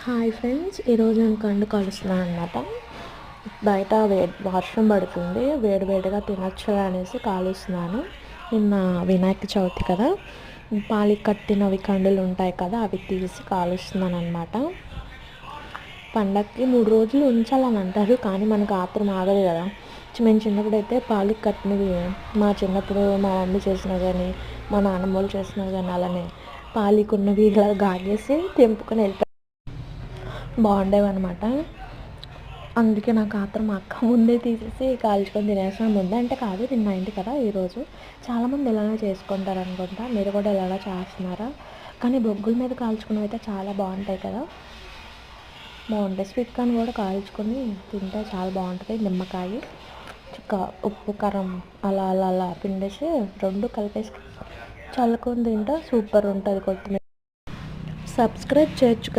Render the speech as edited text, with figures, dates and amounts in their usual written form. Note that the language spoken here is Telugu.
హాయ్ ఫ్రెండ్స్, ఈరోజు నేను కండు కలుస్తున్నాను అనమాట. బయట వర్షం పడుతుంది, వేడివేడిగా తినచ్చు అనేసి కాలుస్తున్నాను. నిన్న వినాయక చవితి కదా, పాలి కట్టినవి కండులు ఉంటాయి కదా, అవి తీసి కాలుస్తున్నాను అనమాట. పండగకి 3 రోజులు ఉంచాలని అంటారు, కానీ మనకు ఆత్రం ఆగదు కదా. మేము చిన్నప్పుడు అయితే పాలికి కట్టినవి, మా చిన్నప్పుడు మా మమ్మీ చేసినా కానీ మా నాన్నమ్మ వాళ్ళు చేసినా కానీ అలానే పాలికున్నవి ఇలా గాగేసి తెంపుకొని వెళ్ళిపోయి బాగుండేవన్నమాట. అందుకే నాకు ఆత్రం మా అక్క ముందే తీసేసి కాల్చుకొని తినేసిన. ముందే అంటే కాదు, నిన్న అయింది కదా ఈరోజు. చాలామంది ఇలానే చేసుకుంటారు అనుకుంటా, మీరు కూడా ఇలాగా చేస్తున్నారా? కానీ బొగ్గుల మీద కాల్చుకున్నవి అయితే చాలా బాగుంటాయి కదా, బాగుంటాయి. స్వీట్ కార్న్ కూడా కాల్చుకొని తింటే చాలా బాగుంటుంది. నిమ్మకాయ చుక్క ఉప్పు కారం అలా అలా అలా పిండేసి 2 కలిపేసి చల్లుకొని తింటే సూపర్ ఉంటుంది. కొత్తిమీర సబ్స్క్రైబ్ చేయొచ్చు.